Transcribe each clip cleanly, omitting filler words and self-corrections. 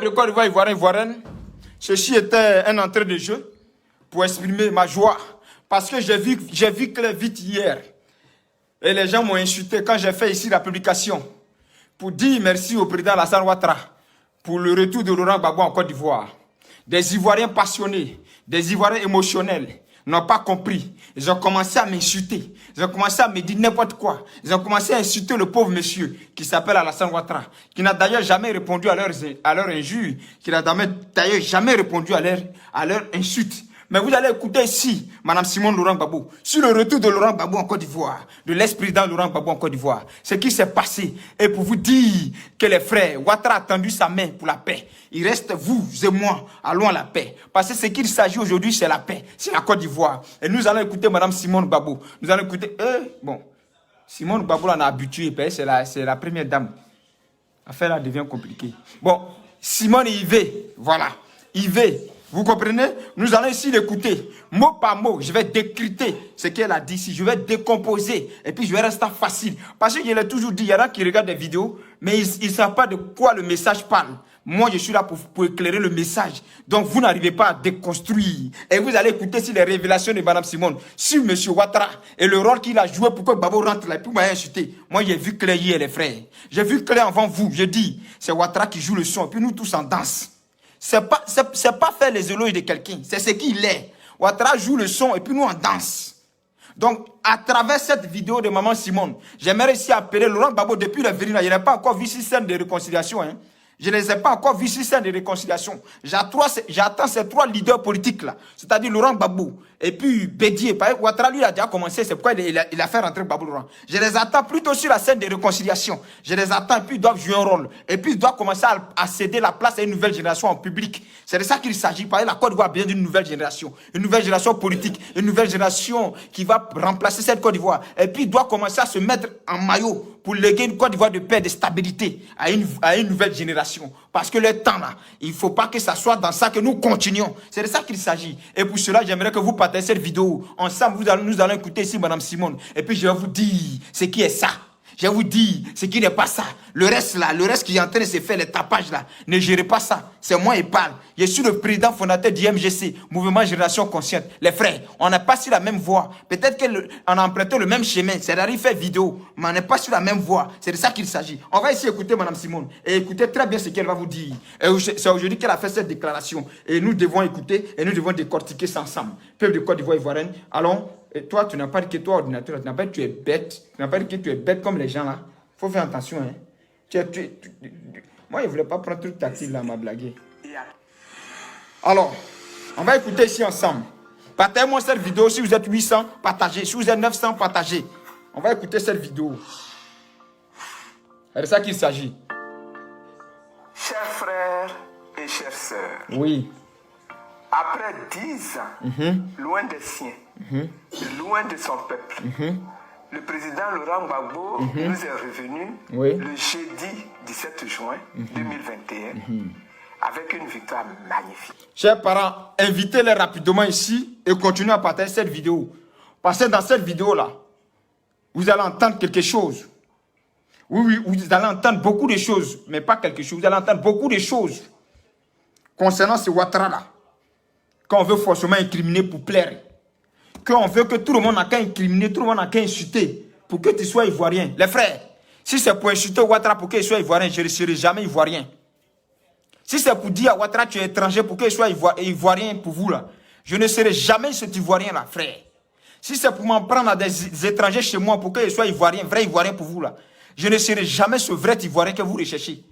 De Côte d'Ivoire, ivoirienne, ceci était un entrée de jeu pour exprimer ma joie. Parce que j'ai vu clair vite hier. Et les gens m'ont insulté quand j'ai fait ici la publication pour dire merci au président Alassane Ouattara pour le retour de Laurent Gbagbo en Côte d'Ivoire. Des Ivoiriens passionnés, des Ivoiriens émotionnels n'ont pas compris. Ils ont commencé à m'insulter. Ils ont commencé à me dire n'importe quoi. Ils ont commencé à insulter le pauvre monsieur qui s'appelle Alassane Ouattara, qui n'a d'ailleurs jamais répondu à leur injure, qui n'a d'ailleurs jamais répondu à leur insulte. Mais vous allez écouter ici, Mme Simone Laurent Gbagbo, sur le retour de Laurent Gbagbo en Côte d'Ivoire, de l'ex-président Laurent Gbagbo en Côte d'Ivoire, ce qui s'est passé. Et pour vous dire que les frères, Ouattara a tendu sa main pour la paix. Il reste vous et moi, allons à la paix. Parce que ce qu'il s'agit aujourd'hui, c'est la paix, c'est la Côte d'Ivoire. Et nous allons écouter Mme Simone Gbagbo. Nous allons écouter, bon, Simone Gbagbo là, on a habitué, c'est la première dame. L'affaire là devient compliquée. Bon, Simone Yvé, voilà, Yvé. Vous comprenez? Nous allons ici l'écouter, mot par mot. Je vais décrypter ce qu'elle a dit ici. Je vais décomposer et puis je vais rester facile. Parce que je l'ai toujours dit, il y en a qui regardent des vidéos, mais ils ne savent pas de quoi le message parle. Moi, je suis là pour éclairer le message. Donc, vous n'arrivez pas à déconstruire. Et vous allez écouter sur les révélations de Mme Simone, sur M. Ouattara et le rôle qu'il a joué pour que Gbagbo rentre là et puis m'a insulté. Moi, j'ai vu clair hier, les frères. J'ai vu clair avant vous. Je dis, c'est Ouattara qui joue le son et puis nous tous en danse. C'est pas faire les éloges de quelqu'un, c'est ce qu'il est. Ouattara joue le son et puis nous on danse. Donc, à travers cette vidéo de Maman Simone, j'aimerais ici appeler Laurent Gbagbo depuis le Vérina. Je n'ai pas encore vu ces scènes de réconciliation. Hein. Je ne les ai pas encore vu ces scènes de réconciliation. J'attends ces trois leaders politiques-là, c'est-à-dire Laurent Gbagbo et puis Bédié. Ouattara, lui, a déjà commencé, c'est pourquoi il a fait rentrer Gbagbo Laurent. Je les attends plutôt sur la scène de réconciliation. Je les attends et puis ils doivent jouer un rôle. Et puis ils doivent commencer à céder la place à une nouvelle génération en public. C'est de ça qu'il s'agit. Parce que la Côte d'Ivoire a besoin d'une nouvelle génération. Une nouvelle génération politique. Une nouvelle génération qui va remplacer cette Côte d'Ivoire. Et puis il doit commencer à se mettre en maillot pour léguer une Côte d'Ivoire de paix et de stabilité à une nouvelle génération. Parce que le temps là, il ne faut pas que ça soit dans ça que nous continuons. C'est de ça qu'il s'agit. Et pour cela, j'aimerais que vous partagez cette vidéo. Ensemble, nous allons écouter ici Mme Simone. Et puis je vais vous dire ce qui est ça. Je vais vous dire ce qui n'est pas ça. Le reste là, le reste qui est en train de se faire, les tapages là, ne gérez pas ça. C'est moi qui parle. Je suis le président fondateur du MGC, Mouvement Génération Consciente. Les frères, on n'a pas sur la même voie. Peut-être qu'on a emprunté le même chemin. C'est-à-dire faire vidéo, mais on n'est pas sur la même voie. C'est de ça qu'il s'agit. On va ici écouter Mme Simone. Et écoutez très bien ce qu'elle va vous dire. C'est aujourd'hui qu'elle a fait cette déclaration. Et nous devons écouter et nous devons décortiquer ça ensemble. Peuple de Côte d'Ivoire ivoirienne, allons. Et toi, tu n'as pas dit que toi, ordinateur, tu n'as pas dit que tu es bête. Tu n'as pas dit que tu es bête comme les gens là. Il faut faire attention. Hein. Moi, je ne voulais pas prendre un truc tactile là, m'a blagué. Alors, on va écouter ici ensemble. Partagez-moi cette vidéo. Si vous êtes 800, partagez. Si vous êtes 900, partagez. On va écouter cette vidéo. C'est de ça qu'il s'agit. Chers frères et chères sœurs. Oui. Après 10 ans, loin des siens, loin de son peuple, le président Laurent Gbagbo nous est revenu le jeudi 17 juin 2021 avec une victoire magnifique. Chers parents, invitez-les rapidement ici et continuez à partager cette vidéo. Parce que dans cette vidéo-là, vous allez entendre quelque chose. Oui, vous allez entendre beaucoup de choses, mais pas quelque chose. Vous allez entendre beaucoup de choses concernant ce Ouattara-là. Quand on veut forcément incriminer pour plaire. Quand on veut que tout le monde n'a qu'à incriminer, tout le monde n'a qu'à insulter pour que tu sois ivoirien. Les frères, si c'est pour insulter Ouattara pour qu'il soit ivoirien, je ne serai jamais ivoirien. Si c'est pour dire à Ouattara tu es étranger pour qu'il soit ivoirien pour vous là, je ne serai jamais cet ivoirien là, frère. Si c'est pour m'en prendre à des étrangers chez moi pour qu'il soit ivoirien, vrai ivoirien pour vous là, je ne serai jamais ce vrai ivoirien que vous recherchez.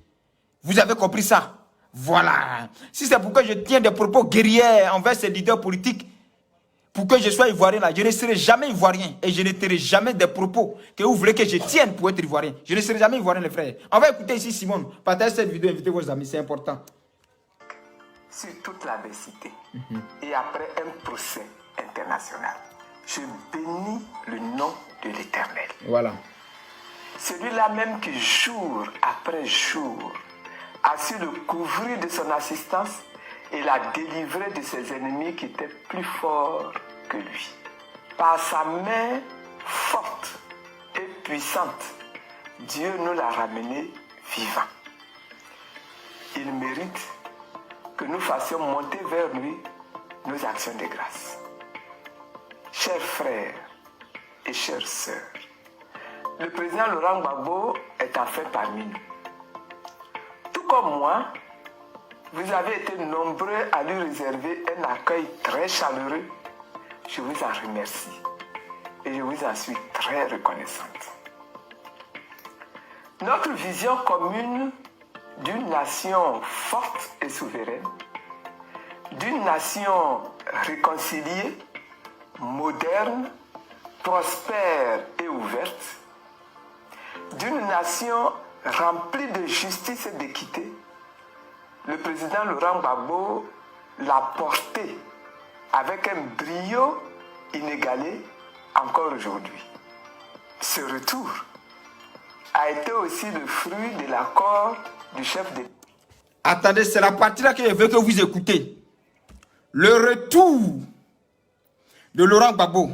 Vous avez compris ça? Voilà. Si c'est pour que je tiens des propos guerriers envers ces leaders politiques, pour que je sois ivoirien là, je ne serai jamais ivoirien. Et je ne tiendrai jamais des propos que vous voulez que je tienne pour être ivoirien. Je ne serai jamais ivoirien, les frères. On va écouter ici Simone. Partagez cette vidéo, invitez vos amis, c'est important. Sur toute l'adversité et après un procès international, je bénis le nom de l'Éternel. Voilà. Celui-là même qui jour après jour a su le couvrir de son assistance et l'a délivré de ses ennemis qui étaient plus forts que lui. Par sa main forte et puissante, Dieu nous l'a ramené vivant. Il mérite que nous fassions monter vers lui nos actions de grâce. Chers frères et chères sœurs, le président Laurent Gbagbo est enfin parmi nous. Tout comme moi, vous avez été nombreux à lui réserver un accueil très chaleureux. Je vous en remercie et je vous en suis très reconnaissante. Notre vision commune d'une nation forte et souveraine, d'une nation réconciliée, moderne, prospère et ouverte, d'une nation remplie de justice et d'équité, le président Laurent Gbagbo l'a porté avec un brio inégalé encore aujourd'hui. Ce retour a été aussi le fruit de l'accord du chef d'État. Attendez, c'est la partie là que je veux que vous écoutez. Le retour de Laurent Gbagbo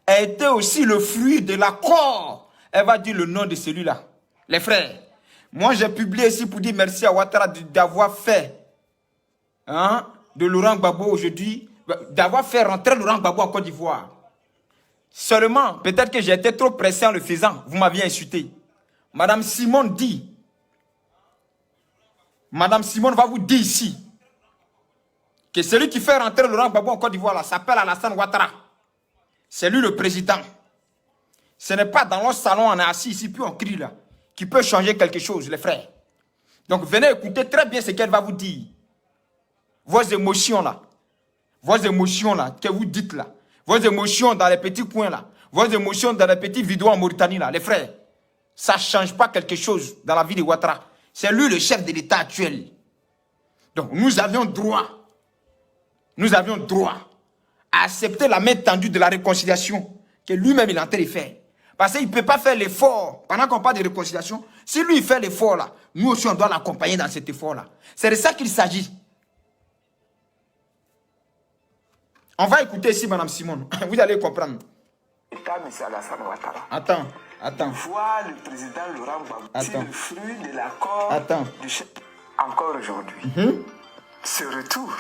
a été aussi le fruit de l'accord. Elle va dire le nom de celui-là. Les frères, moi j'ai publié ici pour dire merci à Ouattara d'avoir fait de Laurent Gbagbo aujourd'hui, d'avoir fait rentrer Laurent Gbagbo en Côte d'Ivoire. Seulement, peut-être que j'ai été trop pressé en le faisant. Vous m'aviez insulté. Madame Simone dit, Madame Simone va vous dire ici que celui qui fait rentrer Laurent Gbagbo en Côte d'Ivoire s'appelle Alassane Ouattara. C'est lui le président. Ce n'est pas dans notre salon, on est assis ici, puis on crie là, qui peut changer quelque chose, les frères. Donc venez écouter très bien ce qu'elle va vous dire. Vos émotions là, que vous dites là, vos émotions dans les petits coins là, vos émotions dans les petites vidéos en Mauritanie là, les frères, ça ne change pas quelque chose dans la vie de Ouattara. C'est lui le chef de l'État actuel. Donc nous avions droit à accepter la main tendue de la réconciliation que lui-même il est en train de faire. Parce qu'il ne peut pas faire l'effort, pendant qu'on parle de réconciliation, si lui il fait l'effort là, nous aussi on doit l'accompagner dans cet effort là. C'est de ça qu'il s'agit. On va écouter ici Madame Simone, vous allez comprendre. État, M. Alassane Ouattara. Attends. Voir le président Laurent Gbagbo, c'est le fruit de l'accord du chef encore aujourd'hui. Ce retour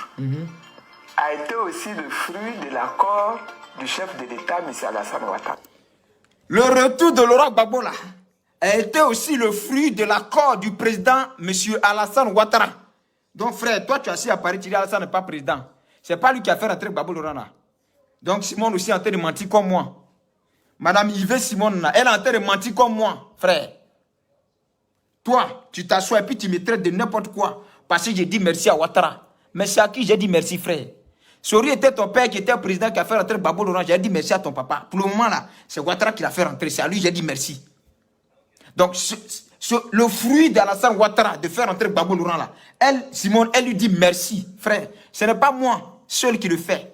a été aussi le fruit de l'accord du chef de l'État, M. Alassane Ouattara. Le retour de Laurent Gbagbo là a été aussi le fruit de l'accord du président M. Alassane Ouattara. Donc frère, toi tu as assis à Paris, tu dis Alassane n'est pas président. C'est pas lui qui a fait rentrer Gbagbo Laurent là. Donc Simone aussi est en train de mentir comme moi. Madame Yves Simone là, elle est en train de mentir comme moi, frère. Toi, tu t'assois et puis tu me traites de n'importe quoi. Parce que j'ai dit merci à Ouattara. Mais c'est à qui j'ai dit merci, frère? Sori était ton père qui était le président qui a fait rentrer Gbagbo Laurent. J'ai dit merci à ton papa. Pour le moment là, c'est Ouattara qui l'a fait rentrer. C'est à lui que j'ai dit merci. Donc, le fruit d'Alassane Ouattara de faire rentrer Gbagbo Laurent là, elle, Simone, elle lui dit merci, frère. Ce n'est pas moi seul qui le fait.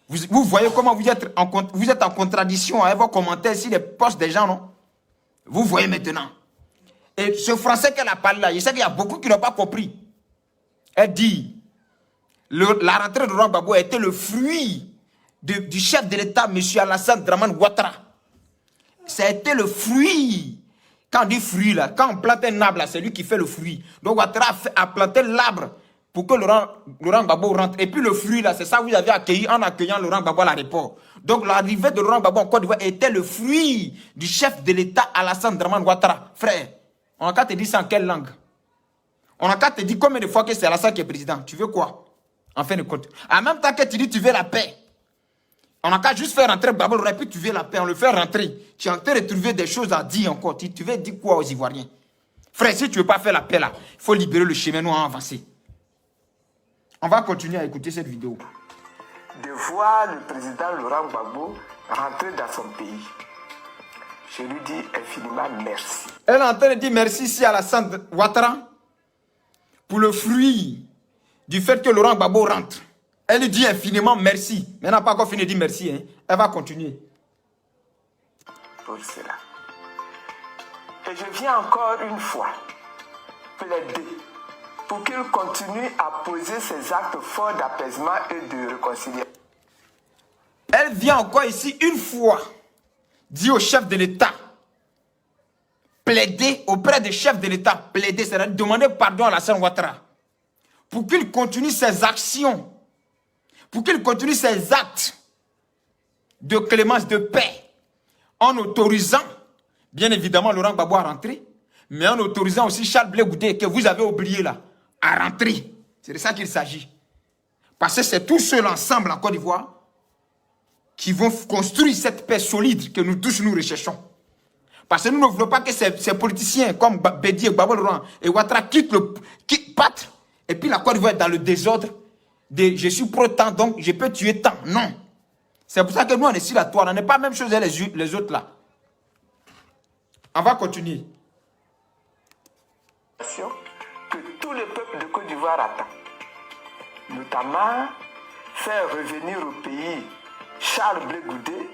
Vous voyez comment vous êtes en contradiction avec vos commentaires sur les posts des gens, non? Vous voyez maintenant. Et ce français qu'elle a parlé là, je sais qu'il y a beaucoup qui n'ont pas compris. Elle dit, la rentrée de Laurent Gbagbo a été le fruit du chef de l'État, M. Alassane Dramane Ouattara. Ça a été le fruit. Quand on dit fruit là, quand on plante un arbre là, c'est lui qui fait le fruit. Donc Ouattara a planté l'arbre pour que Laurent Gbagbo rentre. Et puis le fruit là, c'est ça que vous avez accueilli en accueillant Laurent Gbagbo à l'aéroport. Donc l'arrivée de Laurent Gbagbo en Côte d'Ivoire était le fruit du chef de l'État Alassane Dramane Ouattara. Frère, on n'a qu'à te dire ça en quelle langue? On n'a qu'à te dire combien de fois que c'est Alassane qui est président. Tu veux quoi? En fin de compte. En même temps que tu dis tu veux la paix. On n'a qu'à juste faire rentrer Gbagbo Laurent et puis tu veux la paix. On le fait rentrer. Tu es en train de trouver des choses à dire encore. Tu veux dire quoi aux Ivoiriens? Frère, si tu ne veux pas faire la paix là, il faut libérer le chemin, nous avancer. On va continuer à écouter cette vidéo. De voir le président Laurent Gbagbo rentrer dans son pays. Je lui dis infiniment merci. Elle est en train de dire merci ici à Alassane Ouattara pour le fruit du fait que Laurent Gbagbo rentre. Elle lui dit infiniment merci. Mais elle n'a pas encore fini de dire merci. Hein. Elle va continuer. Pour cela. Et je viens encore une fois plaider pour qu'il continue à poser ses actes forts d'apaisement et de réconciliation. Elle vient encore ici une fois dire au chef de l'État, plaider auprès des chefs de l'État, plaider, c'est-à-dire demander pardon à Alassane Ouattara pour qu'il continue ses actions, pour qu'il continue ses actes de clémence, de paix, en autorisant, bien évidemment, Laurent Gbagbo à rentrer, mais en autorisant aussi Charles Blé Goudé, que vous avez oublié là, à rentrer. C'est de ça qu'il s'agit. Parce que c'est tous ceux ensemble en Côte d'Ivoire qui vont construire cette paix solide que nous tous nous recherchons. Parce que nous ne voulons pas que ces politiciens comme Bédié, Gbagbo Laurent et Ouattara partent, et puis la Côte d'Ivoire est dans le désordre de je suis pro-temps, donc je peux tuer tant. Non. C'est pour ça que nous, on est sur la toile. On n'est pas la même chose les autres là. On va continuer. Que tout le peuple de Côte d'Ivoire attend. Notamment, faire revenir au pays Charles Blé Goudé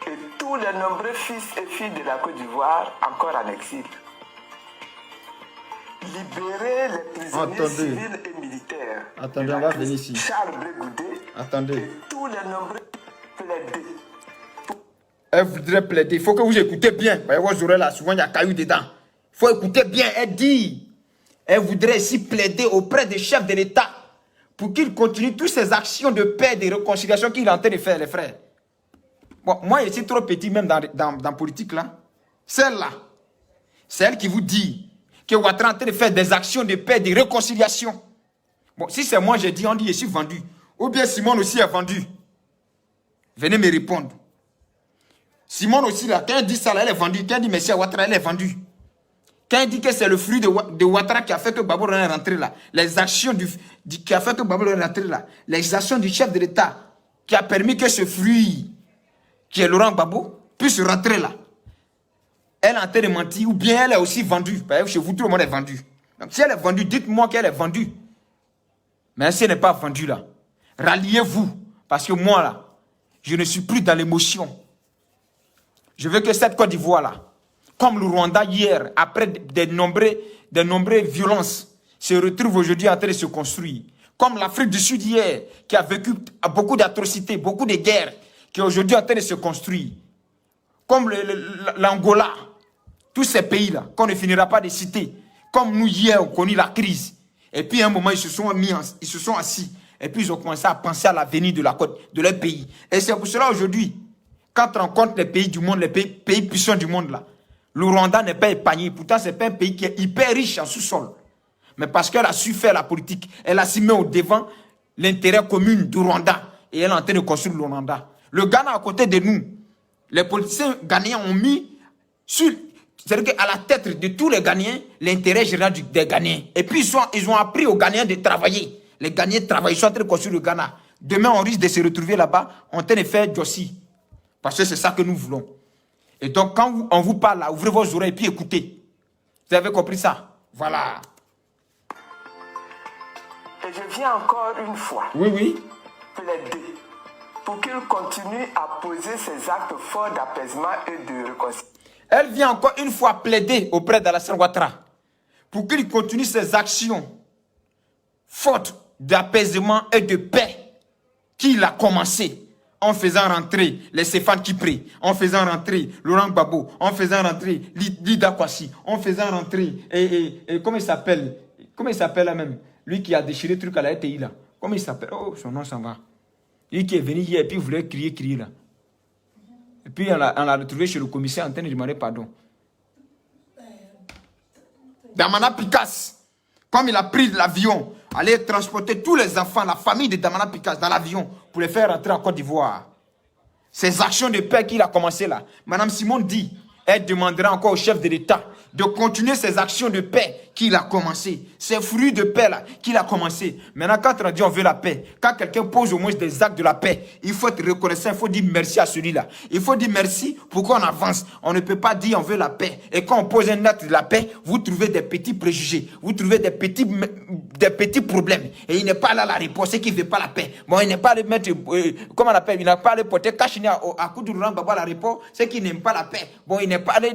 et tous les nombreux fils et filles de la Côte d'Ivoire encore en exil. Libérer les prisonniers civils et militaires. Attendez, on va venir ici. Charles Blé Goudé. Attendez. Et tous les nombreux plaider. Elle voudrait plaider. Il faut que vous écoutez bien. Voyez vos oreilles là, souvent il y a cailloux dedans. Il faut écouter bien. Elle dit, elle voudrait ici plaider auprès des chefs de l'État pour qu'ils continuent toutes ces actions de paix, de réconciliation qu'il est en train de faire, les frères. Bon, moi, je suis trop petit même dans la politique là. Celle-là, c'est elle qui vous dit que Ouattara est en train de faire des actions de paix, de réconciliation. Bon, si c'est moi, j'ai dit, on dit, je suis vendu. Ou bien Simone aussi est vendu. Venez me répondre. Simone aussi, là, quand elle dit ça, là, elle est vendue. Quand elle dit merci à Ouattara, elle est vendue. Quand elle dit que c'est le fruit de Ouattara qui a fait que Gbagbo est rentré là, les actions qui a fait que Gbagbo est rentré là, les actions du chef de l'État qui a permis que ce fruit, qui est Laurent Gbagbo, puisse rentrer là. Elle est en train de mentir, ou bien elle est aussi vendue. Parce que chez vous, tout le monde est vendu. Donc si elle est vendue, dites-moi qu'elle est vendue. Mais si elle n'est pas vendue là, ralliez-vous. Parce que moi là, je ne suis plus dans l'émotion. Je veux que cette Côte d'Ivoire là, comme le Rwanda hier, après de nombreuses violences, se retrouve aujourd'hui en train de se construire. Comme l'Afrique du Sud hier, qui a vécu beaucoup d'atrocités, beaucoup de guerres, qui est aujourd'hui en train de se construire. Comme l'Angola, tous ces pays-là, qu'on ne finira pas de citer. Comme nous hier, on connaît la crise. Et puis à un moment, ils se sont assis. Et puis ils ont commencé à penser à l'avenir de leur pays. Et c'est pour cela aujourd'hui, quand on rencontre les pays du monde, les pays puissants du monde là, le Rwanda n'est pas épargné. Pourtant, ce n'est pas un pays qui est hyper riche en sous-sol. Mais parce qu'elle a su faire la politique, elle a su mettre au devant l'intérêt commun du Rwanda. Et elle est en train de construire le Rwanda. Le Ghana à côté de nous, les politiciens ghanéens ont mis c'est-à-dire qu'à la tête de tous les Ghanéens, l'intérêt général des Ghanéens. Et puis ils ont appris aux Ghanéens de travailler. Les Ghanéens travaillent, ils sont en train de construire le Ghana. Demain, on risque de se retrouver là-bas, en train de faire Jossi. Parce que c'est ça que nous voulons. Et donc, quand on vous parle là, ouvrez vos oreilles et puis écoutez. Vous avez compris ça? Voilà. Et je viens encore une fois oui, plaider pour qu'il continue à poser ses actes forts d'apaisement et de réconciliation. Elle vient encore une fois plaider auprès d'Alassane Ouattara pour qu'il continue ses actions fortes d'apaisement et de paix qu'il a commencé en faisant rentrer les Stéphane Kipré, en faisant rentrer Laurent Gbagbo, en faisant rentrer Lida Kwasi, en faisant rentrer comment il s'appelle là même, lui qui a déchiré le truc à la RTI là, comment il s'appelle, oh son nom s'en va, lui qui est venu hier et puis il voulait crier là, et puis on l'a retrouvé chez le commissaire en train de demander pardon. Damana Picasse, comme il a pris l'avion, aller transporter tous les enfants, la famille de Damana Picasse dans l'avion pour les faire rentrer en Côte d'Ivoire. Ces actions de paix qu'il a commencé là. Madame Simone dit, elle demandera encore au chef de l'État de continuer ces actions de paix qu'il a commencé. Ces fruits de paix là qu'il a commencé. Maintenant, quand on dit on veut la paix, quand quelqu'un pose au moins des actes de la paix, il faut être reconnaissant, il faut dire merci à celui-là. Il faut dire merci pour qu'on avance. On ne peut pas dire on veut la paix. Et quand on pose un acte de la paix, vous trouvez des petits préjugés, vous trouvez des petits problèmes. Et il n'est pas là la réponse, c'est qu'il ne veut pas la paix. Bon, il n'est pas allé mettre, comment on appelle, il n'a pas allé porter Kachini à coup de Laurent Gbagbo la réponse, c'est qu'il n'aime pas la paix. Bon, il n'est pas allé,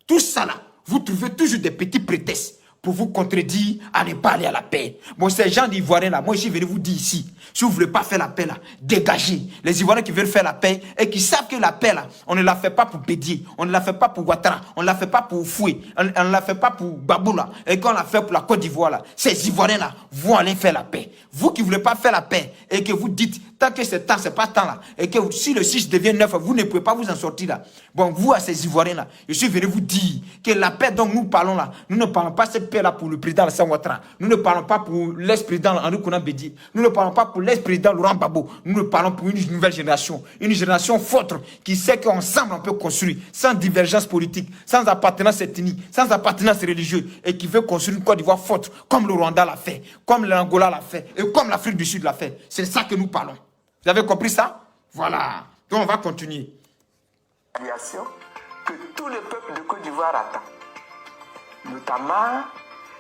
tout ça là. Vous trouvez toujours des petits prétextes pour vous contredire à ne pas aller à la paix. Bon, ces gens d'Ivoiriens là, moi je suis venu vous dire ici, si vous ne voulez pas faire la paix là, dégagez. Les Ivoiriens qui veulent faire la paix et qui savent que la paix là, on ne la fait pas pour Bédier, on ne la fait pas pour Ouattara, on ne la fait pas pour Foué, on ne la fait pas pour Babou là, et qu'on la fait pour la Côte d'Ivoire là. Ces Ivoiriens là vont aller faire la paix. Vous qui ne voulez pas faire la paix et que vous dites, tant que c'est temps, c'est pas temps là, et que si le 6 devient 9, vous ne pouvez pas vous en sortir là. Bon, vous à ces Ivoiriens là, je suis venu vous dire que la paix dont nous parlons là, nous ne parlons pas de cette paix là pour le président Alassane Ouattara, nous ne parlons pas pour l'ex-président Henri Konan Bédié, nous ne parlons pas pour l'ex-président Laurent Gbagbo, nous ne parlons pour une nouvelle génération forte qui sait qu'ensemble on peut construire, sans divergence politique, sans appartenance ethnique, sans appartenance religieuse, et qui veut construire une Côte d'Ivoire forte, comme le Rwanda l'a fait, comme l'Angola l'a fait, et comme l'Afrique du Sud l'a fait. C'est ça que nous parlons. Vous avez compris ça? Voilà. Donc on va continuer. Que tout le peuple de Côte d'Ivoire attend, notamment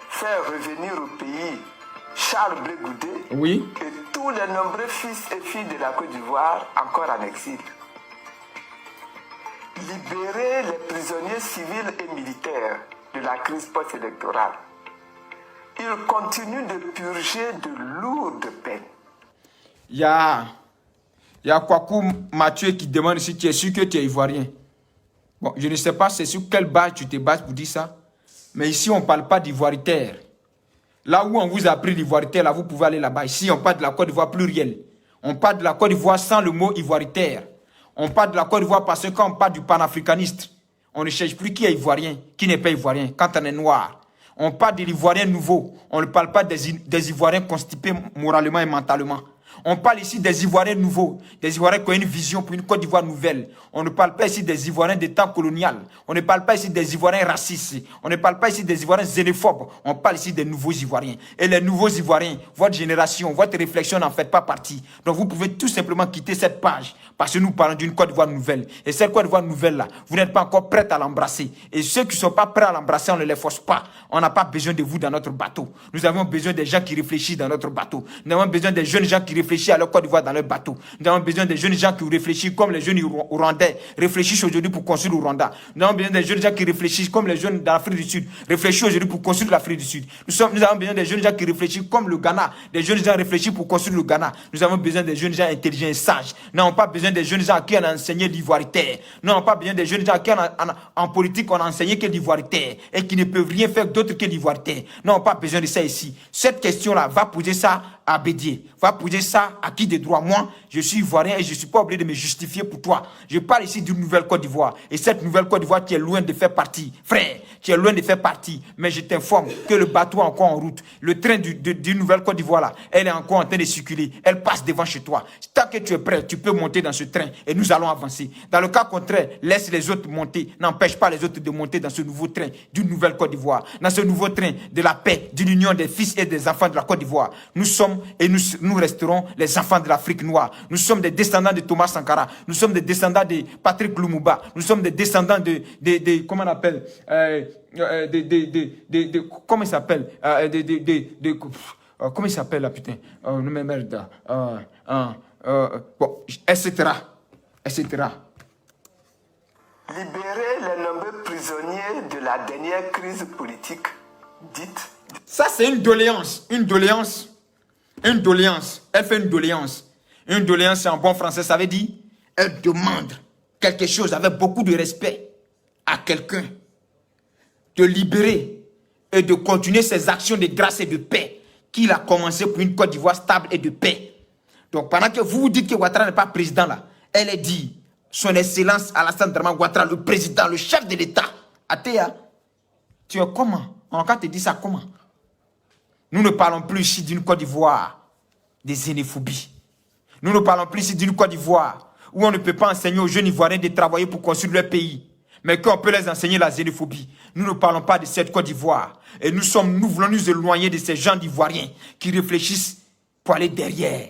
faire revenir au pays Charles Blé Goudé oui. et tous les nombreux fils et filles de la Côte d'Ivoire encore en exil. Libérer les prisonniers civils et militaires de la crise post-électorale. Ils continuent de purger de lourdes peines. Il y a Kwaku Mathieu qui demande si tu es sûr que tu es ivoirien. Bon, je ne sais pas c'est sur quelle base tu te bases pour dire ça. Mais ici, on ne parle pas d'ivoiritaire. Là où on vous a appris l'ivoiritaire, là, vous pouvez aller là-bas. Ici, on parle de la Côte d'Ivoire plurielle. On parle de la Côte d'Ivoire sans le mot ivoiritaire. On parle de la Côte d'Ivoire parce que quand on parle du panafricaniste, on ne cherche plus qui est ivoirien, qui n'est pas ivoirien, quand on est noir. On parle de l'ivoirien nouveau. On ne parle pas des ivoiriens constipés moralement et mentalement. On parle ici des Ivoiriens nouveaux, des Ivoiriens qui ont une vision pour une Côte d'Ivoire nouvelle. On ne parle pas ici des Ivoiriens des temps colonial. On ne parle pas ici des Ivoiriens racistes. On ne parle pas ici des Ivoiriens xénophobes. On parle ici des nouveaux Ivoiriens. Et les nouveaux Ivoiriens, votre génération, votre réflexion n'en fait pas partie. Donc vous pouvez tout simplement quitter cette page parce que nous parlons d'une Côte d'Ivoire nouvelle. Et cette Côte d'Ivoire nouvelle-là, vous n'êtes pas encore prêts à l'embrasser. Et ceux qui ne sont pas prêts à l'embrasser, on ne les force pas. On n'a pas besoin de vous dans notre bateau. Nous avons besoin des gens qui réfléchissent dans notre bateau. Nous avons besoin des jeunes gens qui réfléchissent à leur Côte d'Ivoire dans leur bateau. Nous avons besoin des jeunes gens qui réfléchissent comme les jeunes Rwandais réfléchissent aujourd'hui pour construire le Rwanda. Nous avons besoin des jeunes gens qui réfléchissent comme les jeunes d'Afrique du Sud réfléchissent aujourd'hui pour construire l'Afrique du Sud. Nous avons besoin des jeunes gens qui réfléchissent comme le Ghana. Des jeunes gens réfléchissent pour construire le Ghana. Nous avons besoin des jeunes gens intelligents et sages. Nous n'avons pas besoin des jeunes gens à qui on a enseigné l'ivoiritaire. Nous n'avons pas besoin des jeunes gens à qui en politique on a enseigné que l'ivoiritaire et qui ne peuvent rien faire d'autre que l'ivoiritaire. Nous n'avons pas besoin de ça ici. Cette question-là, va poser ça à Bédier. Va poser ça à qui de droit? Moi, je suis ivoirien et je ne suis pas obligé de me justifier pour toi. Je parle ici d'une nouvelle Côte d'Ivoire. Et cette nouvelle Côte d'Ivoire qui est loin de faire partie. Frère, qui est loin de faire partie. Mais je t'informe que le bateau est encore en route. Le train d'une nouvelle Côte d'Ivoire là, elle est encore en train de circuler. Elle passe devant chez toi. Tant que tu es prêt, tu peux monter dans ce train et nous allons avancer. Dans le cas contraire, laisse les autres monter. N'empêche pas les autres de monter dans ce nouveau train d'une nouvelle Côte d'Ivoire. Dans ce nouveau train de la paix, d'une union des fils et des enfants de la Côte d'Ivoire. Nous sommes et nous resterons les enfants de l'Afrique noire. Nous sommes des descendants de Thomas Sankara. Nous sommes des descendants de Patrick Lumumba. Nous sommes des descendants comment on appelle comment il s'appelle comment il s'appelle là putain non mais merde bon, etc. Libérer les nombreux prisonniers de la dernière crise politique dite. Ça c'est une doléance. Elle fait une doléance. Une doléance en bon français, ça veut dire elle demande quelque chose avec beaucoup de respect à quelqu'un de libérer et de continuer ses actions de grâce et de paix qu'il a commencé pour une Côte d'Ivoire stable et de paix. Donc pendant que vous dites que Ouattara n'est pas président là, elle est dit son excellence Alassane Dramane Ouattara, le président, le chef de l'État. Atéa, tu es comment? On te dit ça comment? Nous ne parlons plus ici d'une Côte d'Ivoire des xénophobies. Nous ne parlons plus ici d'une Côte d'Ivoire où on ne peut pas enseigner aux jeunes Ivoiriens de travailler pour construire leur pays, mais qu'on peut les enseigner la xénophobie. Nous ne parlons pas de cette Côte d'Ivoire. Et nous voulons nous éloigner de ces gens d'Ivoiriens qui réfléchissent pour aller derrière.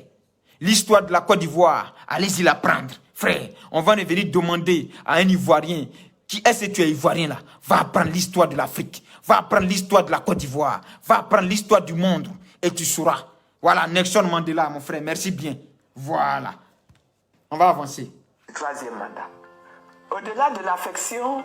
L'histoire de la Côte d'Ivoire, allez-y l'apprendre. Frère, on va venir demander à un Ivoirien qui est-ce que tu es Ivoirien là, va apprendre l'histoire de l'Afrique, va apprendre l'histoire de la Côte d'Ivoire, va apprendre l'histoire du monde et tu sauras. Voilà, Nelson Mandela, mon frère, merci bien. Voilà. On va avancer. Troisième mandat. Au-delà de l'affection...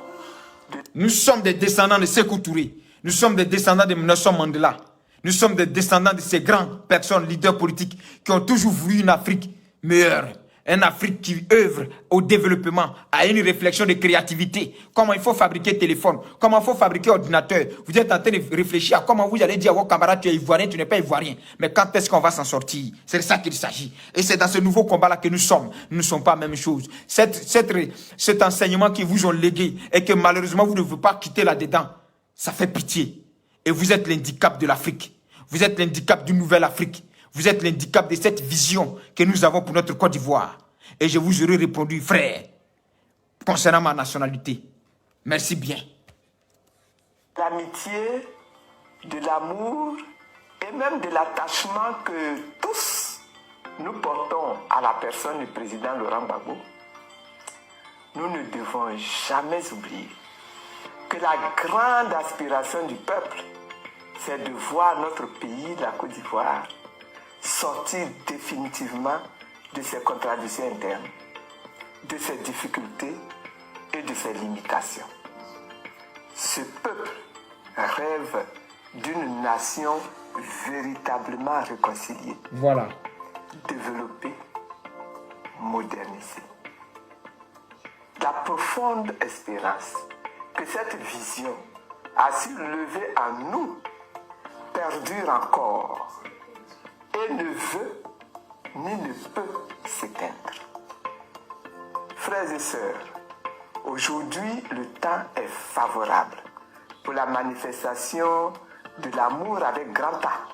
Nous sommes des descendants de Sékou Touré. Nous sommes des descendants de Nelson Mandela. Nous sommes des descendants de ces grandes personnes, leaders politiques, qui ont toujours voulu une Afrique meilleure. Une Afrique qui œuvre au développement, à une réflexion de créativité. Comment il faut fabriquer téléphone, comment il faut fabriquer ordinateur. Vous êtes en train de réfléchir à comment vous allez dire à vos camarades, tu es ivoirien, tu n'es pas ivoirien. Mais quand est-ce qu'on va s'en sortir? C'est de ça qu'il s'agit. Et c'est dans ce nouveau combat-là que nous sommes. Nous ne sommes pas la même chose. Cet enseignement qu'ils vous ont légué et que malheureusement vous ne voulez pas quitter là-dedans, ça fait pitié. Et vous êtes l'handicap de l'Afrique. Vous êtes l'handicap d'une nouvelle Afrique. Vous êtes l'handicap de cette vision que nous avons pour notre Côte d'Ivoire. Et je vous aurais répondu, frère, concernant ma nationalité. Merci bien. L'amitié, de l'amour et même de l'attachement que tous nous portons à la personne du président Laurent Gbagbo, nous ne devons jamais oublier que la grande aspiration du peuple, c'est de voir notre pays, la Côte d'Ivoire, sortir définitivement de ses contradictions internes, de ses difficultés et de ses limitations. Ce peuple rêve d'une nation véritablement réconciliée, Voilà. développée, modernisée. La profonde espérance que cette vision a su lever en nous perdure encore et ne veut ni ne peut s'éteindre. Frères et sœurs, aujourd'hui le temps est favorable pour la manifestation de l'amour avec grand A.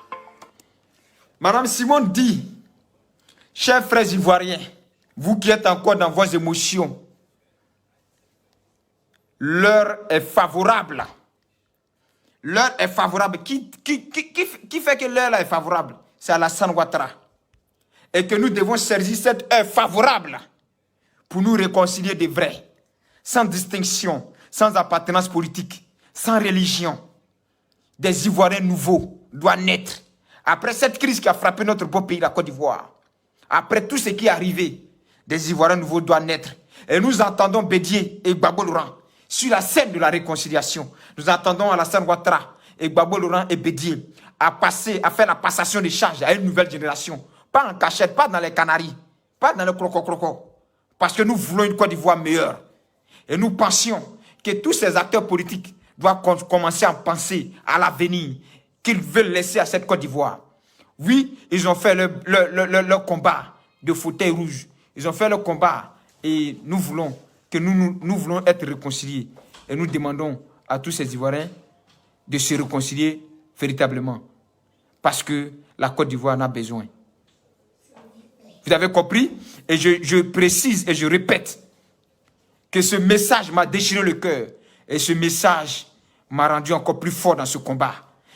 Madame Simone dit, chers frères ivoiriens, vous qui êtes encore dans vos émotions, l'heure est favorable. L'heure est favorable. Qui fait que l'heure est favorable? C'est Alassane Ouattara. Et que nous devons saisir cette heure favorable pour nous réconcilier des vrais, sans distinction, sans appartenance politique, sans religion. Des Ivoiriens nouveaux doivent naître. Après cette crise qui a frappé notre beau pays, la Côte d'Ivoire, après tout ce qui est arrivé, des Ivoiriens nouveaux doivent naître. Et nous entendons Bédié et Gbagbo Laurent sur la scène de la réconciliation. Nous entendons Alassane Ouattara et Gbagbo Laurent et Bédié à faire la passation des charges à une nouvelle génération. Pas en cachette, pas dans les Canaries, pas dans le croco-croco. Parce que nous voulons une Côte d'Ivoire meilleure. Et nous pensions que tous ces acteurs politiques doivent commencer à penser à l'avenir qu'ils veulent laisser à cette Côte d'Ivoire. Oui, ils ont fait leur combat de fauteuil rouge. Ils ont fait leur combat et nous voulons nous voulons être réconciliés. Et nous demandons à tous ces Ivoiriens de se réconcilier véritablement. Parce que la Côte d'Ivoire en a besoin. Vous avez compris? Et je précise et je répète que ce message m'a déchiré le cœur. Et ce message m'a rendu encore plus fort dans ce combat.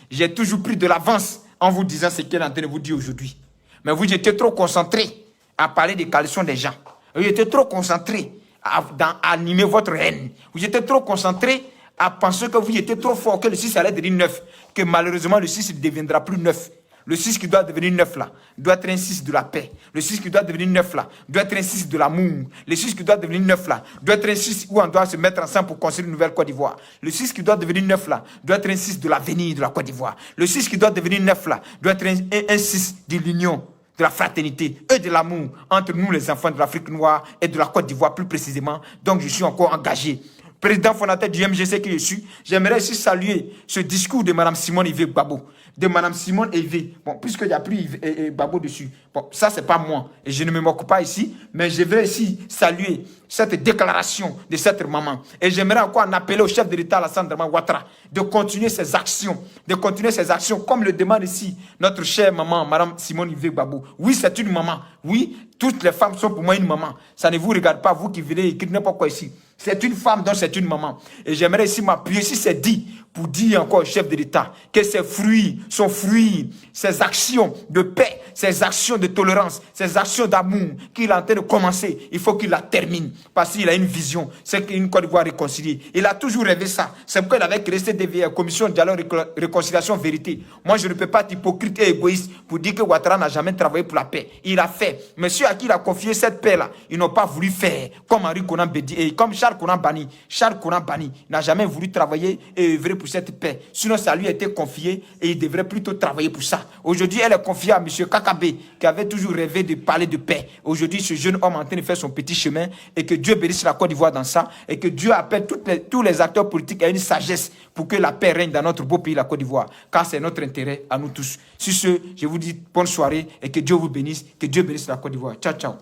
J'ai toujours pris de l'avance en vous disant ce qu'elle est en train de vous dire aujourd'hui. Mais vous étiez trop concentrés à parler des coalitions des gens. Vous étiez trop concentrés à animer votre haine. Vous étiez trop concentrés à penser que vous étiez trop fort, que le 6 allait devenir 9. Que malheureusement le 6 ne deviendra plus 9. Le 6 qui doit devenir 9 là, doit être un 6 de la paix. Le 6 qui doit devenir 9 là, doit être un 6 de l'amour. Le 6 qui doit devenir 9 là, doit être un 6 où on doit se mettre ensemble pour construire une nouvelle Côte d'Ivoire. Le 6 qui doit devenir 9 là, doit être un 6 de l'avenir de la Côte d'Ivoire. Le 6 qui doit devenir 9 là, doit être un 6 de l'union, de la fraternité et de l'amour entre nous les enfants de l'Afrique noire et de la Côte d'Ivoire plus précisément. Donc je suis encore engagé. Président fondateur du MGC que je suis, j'aimerais aussi saluer ce discours de Mme Simone Yvé Gbagbo. De Mme Simone Yvé. Bon, puisqu'il n'y a plus Gbagbo dessus. Bon, ça, c'est pas moi. Et je ne me moque pas ici. Mais je vais ici saluer cette déclaration de cette maman. Et j'aimerais encore en appeler au chef de l'État, Alassane Ouattara, de continuer ses actions. De continuer ses actions, comme le demande ici notre chère maman, Mme Simone Yvé Gbagbo. Oui, c'est une maman. Oui, toutes les femmes sont pour moi une maman. Ça ne vous regarde pas, vous qui venez écrire n'importe quoi ici. C'est une femme, donc c'est une maman. Et j'aimerais ici m'appuyer, si c'est dit, pour dire encore au chef de l'État que ses fruits, ses actions de paix, ces actions de tolérance, ces actions d'amour qu'il est en train de commencer, il faut qu'il la termine. Parce qu'il a une vision, c'est qu'une Côte d'Ivoire réconciliée. Il a toujours rêvé ça. C'est pourquoi il avait créé cette commission de dialogue, réconciliation, vérité. Moi, je ne peux pas être hypocrite et égoïste pour dire que Ouattara n'a jamais travaillé pour la paix. Il a fait. Mais ceux à qui il a confié cette paix-là, ils n'ont pas voulu faire. Comme Henri Konan Bedi et comme Charles Konan Bani. Charles Konan Bani n'a jamais voulu travailler et œuvrer pour cette paix. Sinon, ça lui a été confié et il devrait plutôt travailler pour ça. Aujourd'hui, elle est confiée à M. Kakabe qui avait toujours rêvé de parler de paix. Aujourd'hui, ce jeune homme est en train de faire son petit chemin et que Dieu bénisse la Côte d'Ivoire dans ça et que Dieu appelle tous les acteurs politiques à une sagesse pour que la paix règne dans notre beau pays, la Côte d'Ivoire. Car c'est notre intérêt à nous tous. Sur ce, je vous dis bonne soirée et que Dieu vous bénisse, que Dieu bénisse la Côte d'Ivoire. Ciao, ciao.